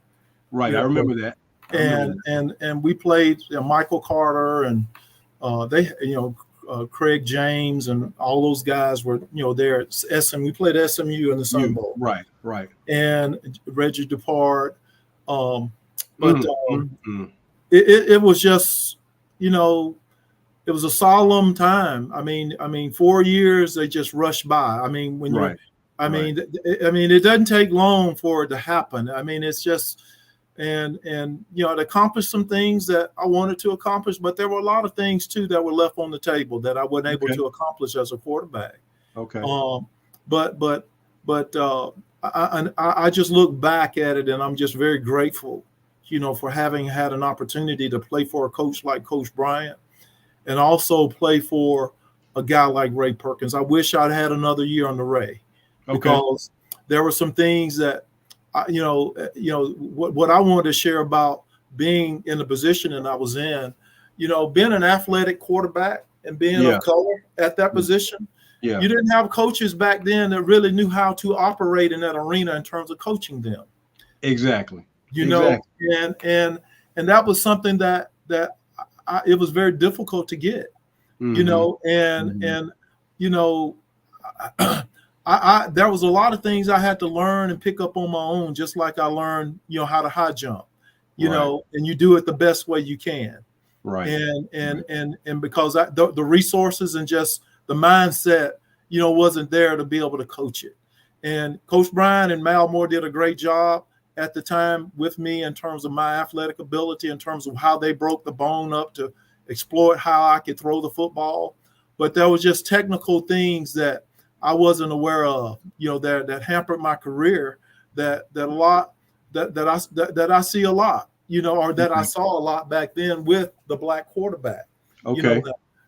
Right, I remember that. And we played Michael Carter and they, Craig James and all those guys were, there at SMU. We played SMU in the Sun Bowl. Right. And Reggie Depard. It was just, it was a solemn time. I mean, 4 years, they just rushed by. I mean, it doesn't take long for it to happen. I mean, it's just, and it accomplished some things that I wanted to accomplish, but there were a lot of things too that were left on the table that I wasn't able to accomplish as a quarterback. Okay. I just look back at it and I'm just very grateful, for having had an opportunity to play for a coach like Coach Bryant and also play for a guy like Ray Perkins. I wish I'd had another year on the Ray because there were some things that, what I wanted to share about being in the position that I was in, being an athletic quarterback and being of color at that position. Yeah. You didn't have coaches back then that really knew how to operate in that arena in terms of coaching them. Exactly. And that was something that it was very difficult to get, there was a lot of things I had to learn and pick up on my own, just like I learned, how to high jump, and you do it the best way you can. Right. And because the resources and just the mindset, wasn't there to be able to coach it. And Coach Bryant and Mal Moore did a great job at the time with me in terms of my athletic ability, in terms of how they broke the bone up to exploit how I could throw the football. But there was just technical things that I wasn't aware of, that hampered my career that I see a lot, or that I saw a lot back then with the Black quarterback. Okay.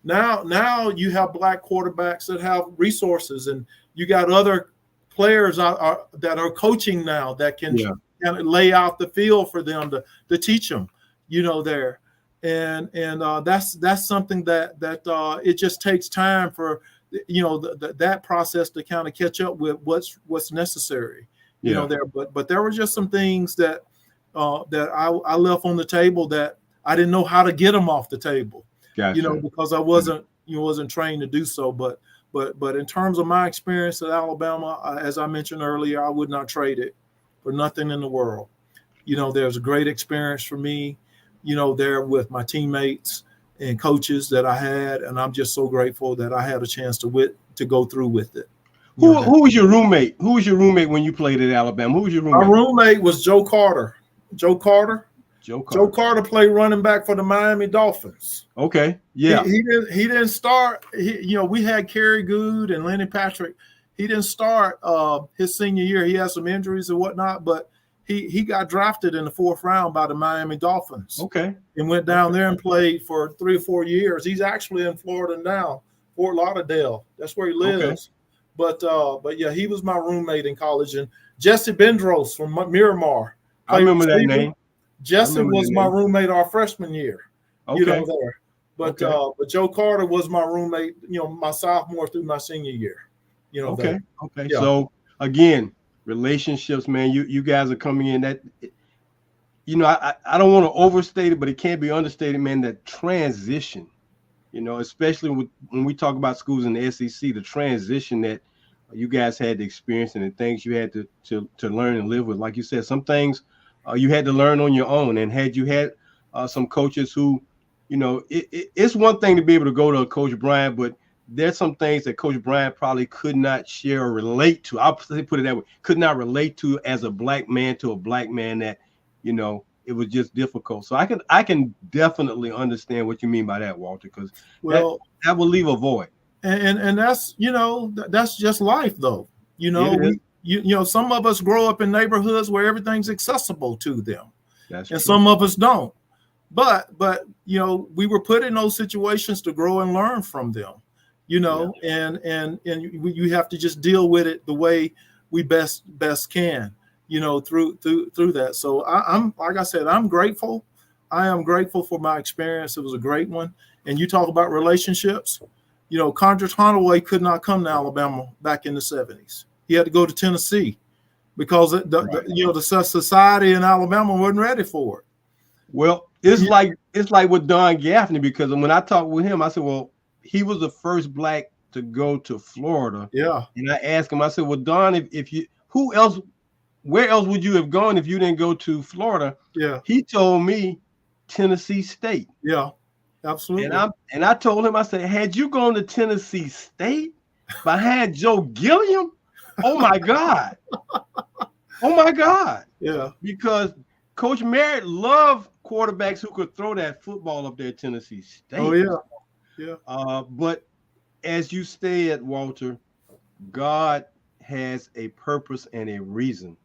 Now you have Black quarterbacks that have resources, and you got other players that are coaching now that can kind of lay out the field for them to teach them, there. And that's something that it just takes time for, that process to kind of catch up with what's necessary, there. But there were just some things that I left on the table that I didn't know how to get them off the table, gotcha. Because I wasn't trained to do so. But in terms of my experience at Alabama, as I mentioned earlier, I would not trade it for nothing in the world. There's a great experience for me, there with my teammates and coaches that I had, and I'm just so grateful that I had a chance to go through with it. Who was your roommate? Who was your roommate when you played at Alabama? Who was your roommate? My roommate was Joe Carter. Joe Carter played running back for the Miami Dolphins. Okay, yeah. He didn't start. We had Kerry Good and Lenny Patrick. He didn't start his senior year. He had some injuries and whatnot, but he got drafted in the 4th round by the Miami Dolphins. Okay. And went down there and played for 3 or 4 years. He's actually in Florida now, Fort Lauderdale. That's where he lives. Okay. But yeah, he was my roommate in college. And Jesse Bendros from Miramar. I remember that name. Jesse was my roommate our freshman year. Okay. There. But Joe Carter was my roommate, my sophomore through my senior year. Okay. There. Okay. Yeah. So again, relationships, man. You guys are coming in that. I don't want to overstate it, but it can't be understated, man. That transition, especially when we talk about schools in the SEC, the transition that you guys had to experience and the things you had to learn and live with. Like you said, some things you had to learn on your own. And had you had some coaches who, it's one thing to be able to go to Coach Bryant, but there's some things that Coach Bryant probably could not share or relate to. I'll put it that way, could not relate to as a black man to a black man that, it was just difficult. So I can definitely understand what you mean by that, Walter, because that will leave a void. And that's, that's just life though. Some of us grow up in neighborhoods where everything's accessible to them. That's and true. Some of us don't. But we were put in those situations to grow and learn from them. And you have to just deal with it the way we best can, through that. So I'm like I said, I'm grateful. I am grateful for my experience. It was a great one. And you talk about relationships, Condrich Holloway could not come to Alabama back in the 70s. He had to go to Tennessee because the society in Alabama wasn't ready for it. Well, it's like with Don Gaffney, because when I talked with him, I said, well, he was the first black to go to Florida. Yeah. And I asked him, I said, well, Don, where else would you have gone if you didn't go to Florida? Yeah. He told me Tennessee State. Yeah, absolutely. And I told him, I said, had you gone to Tennessee State behind Joe Gilliam? Oh my God. Oh my God. Yeah. Because Coach Merritt loved quarterbacks who could throw that football up there at Tennessee State. Oh yeah. Yeah. But as you said, Walter, God has a purpose and a reason.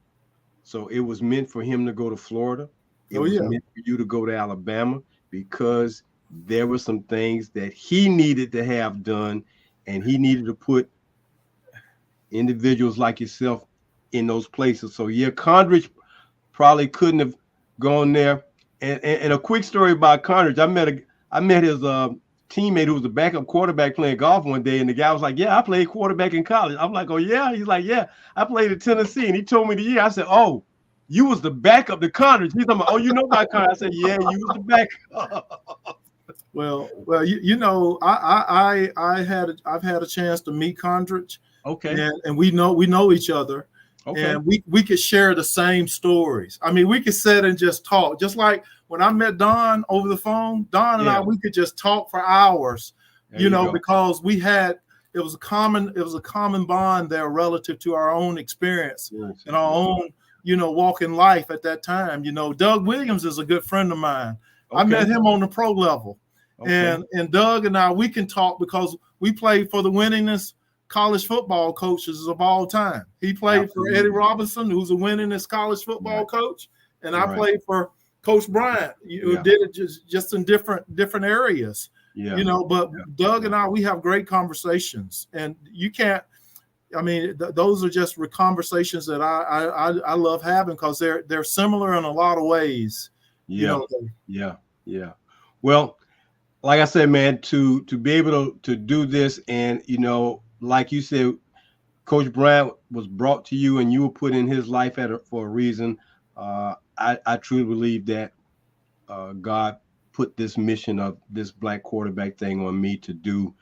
So it was meant for him to go to Florida. It was meant for you to go to Alabama because there were some things that he needed to have done, and he needed to put individuals like yourself in those places. So yeah, Condrich probably couldn't have gone there. And a quick story about Condrich, I met his teammate who was a backup quarterback playing golf one day, and the guy was like, yeah, I played quarterback in college. I'm like, oh yeah? He's like, yeah, I played at Tennessee. And he told me the year. I said, oh, you was the backup to Condrich. He's like, oh, you know about Condrich? I said, yeah, you was the backup. Well, I've had a chance to meet Condrich. Okay. And we know each other. Okay. And we could share the same stories. I mean, we could sit and just talk. Just like when I met Don over the phone, Don and I, we could just talk for hours, because it was a common bond there relative to our own experience and our own, walk in life at that time. Doug Williams is a good friend of mine. Okay. I met him on the pro level. Okay. And Doug and I, we can talk because we played for the winningest college football coaches of all time. He played for Eddie Robinson, who's a winningest college football coach, and I played for Coach Bryant. You did it just in different areas. Yeah. But Doug and I, we have great conversations, and you can't. I mean, those are just conversations that I love having because they're similar in a lot of ways. Yeah. Yeah. Well, like I said, man, to be able to do this, and like you said, Coach Bryant was brought to you and you were put in his life for a reason. I truly believe that God put this mission of this black quarterback thing on me to do.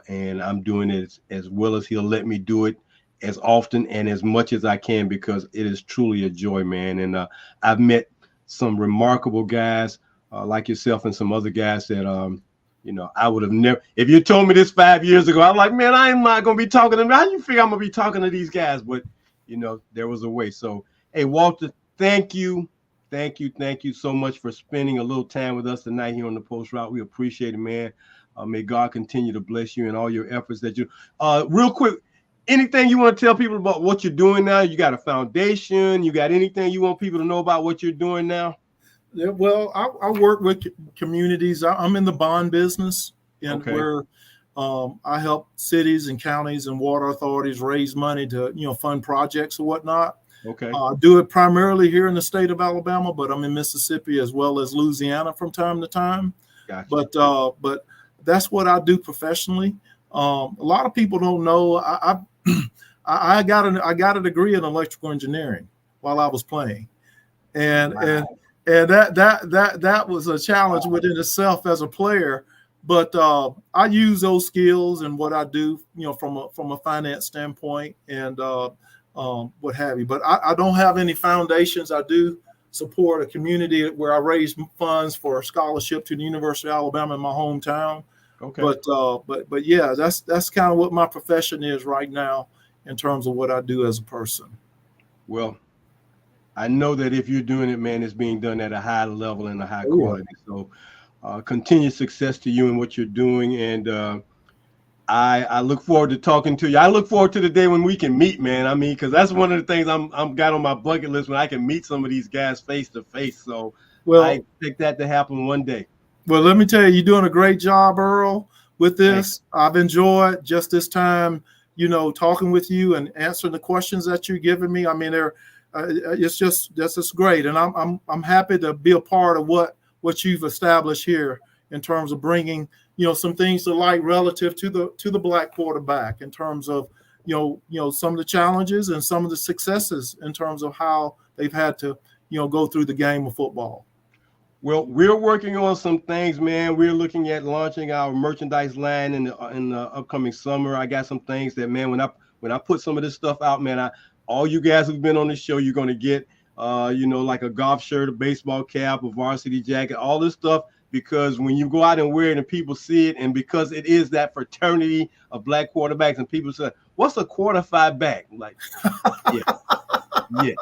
And I'm doing it as well as he'll let me do it. as often and as much as I can, because it is truly a joy, man. And I've met some remarkable guys like yourself and some other guys that I would have never. If you told me this 5 years ago, I'm like, man, I am not gonna be talking to them. How do you figure I'm gonna be talking to these guys? But there was a way. So, hey, Walter, thank you so much for spending a little time with us tonight here on the Post Route. We appreciate it, man. May God continue to bless you and all your efforts that you. Real quick, anything you want to tell people about what you're doing now? You got a foundation? You got anything you want people to know about what you're doing now? Yeah, well, I work with communities. I'm in the bond business, and where I help cities and counties and water authorities raise money to fund projects or whatnot. Okay. I do it primarily here in the state of Alabama, but I'm in Mississippi as well as Louisiana from time to time. Gotcha. But that's what I do professionally. A lot of people don't know I got a degree in electrical engineering while I was playing, and that was a challenge within itself as a player. But I use those skills and what I do, from a finance standpoint and what have you. But I don't have any foundations. I do support a community where I raise funds for a scholarship to the University of Alabama in my hometown. Okay. But yeah, that's kind of what my profession is right now in terms of what I do as a person. Well, I know that if you're doing it, man, it's being done at a high level and a high quality. So continued success to you in what you're doing. And I look forward to talking to you. I look forward to the day when we can meet, man. I mean, because that's one of the things I'm got on my bucket list, when I can meet some of these guys face to face. So I expect that to happen one day. Well, let me tell you, you're doing a great job, Earl, with this. I've enjoyed just this time, talking with you and answering the questions that you're giving me. I mean, that's just great, and I'm happy to be a part of what you've established here in terms of bringing some things to light relative to the black quarterback, in terms of some of the challenges and some of the successes in terms of how they've had to go through the game of football. Well, we're working on some things, man. We're looking at launching our merchandise line in the upcoming summer. I got some things that, man, when I put some of this stuff out, man, all you guys who've been on the show, you're going to get, like a golf shirt, a baseball cap, a varsity jacket, all this stuff, because when you go out and wear it and people see it, and because it is that fraternity of black quarterbacks, and people say, what's a quarterback back? Like, yeah.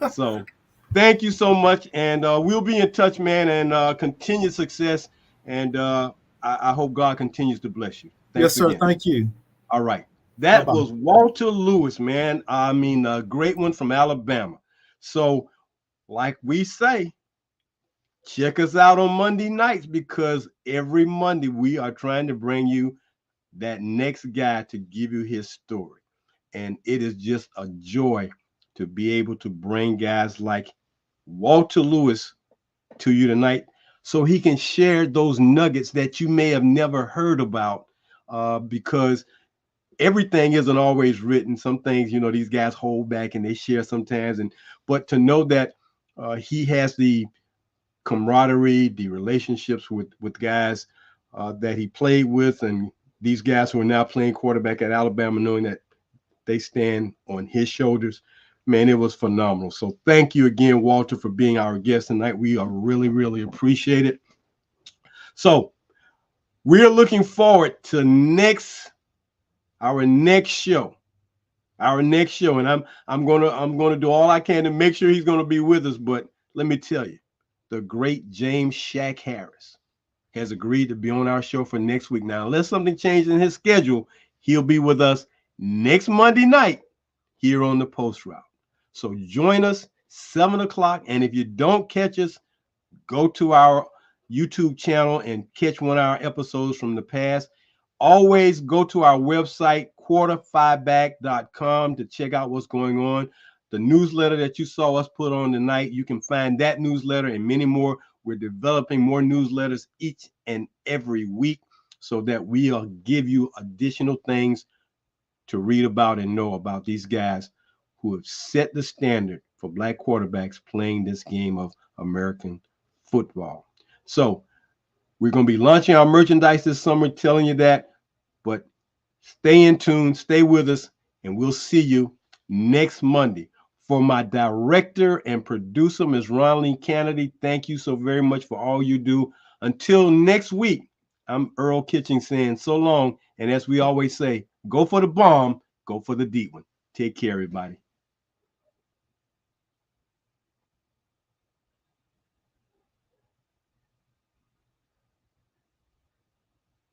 So thank you so much. And we'll be in touch, man, and continued success. And I hope God continues to bless you. Thanks yes, sir. Again. Thank you. All right. That was Walter Lewis, man. I mean, a great one from Alabama. So, like we say, check us out on Monday nights, because every Monday we are trying to bring you that next guy to give you his story. And it is just a joy to be able to bring guys like Walter Lewis to you tonight, so he can share those nuggets that you may have never heard about, because everything isn't always written. Some things, these guys hold back and they share sometimes. But to know that he has the camaraderie, the relationships with guys that he played with, and these guys who are now playing quarterback at Alabama, knowing that they stand on his shoulders, man, it was phenomenal. So thank you again, Walter, for being our guest tonight. We are really, really appreciate it. So we're looking forward to our next show, and I'm gonna do all I can to make sure he's gonna be with us. But let me tell you, the great James Shaq Harris has agreed to be on our show for next week. Now, unless something changed in his schedule, he'll be with us next Monday night here on the Post Route. So join us 7 o'clock, and if you don't catch us, go to our YouTube channel and catch one of our episodes from the past. Always go to our website, quarter5back.com, to check out what's going on. The newsletter that you saw us put on tonight, you can find that newsletter and many more. We're developing more newsletters each and every week so that we'll give you additional things to read about and know about these guys who have set the standard for black quarterbacks playing this game of American football. So we're going to be launching our merchandise this summer, telling you that, but stay in tune, stay with us, and we'll see you next Monday. For my director and producer, Ms. Ronaldine Kennedy, thank you so very much for all you do. Until next week, I'm Earl Kitchings saying so long. And as we always say, go for the bomb, go for the deep one. Take care, everybody.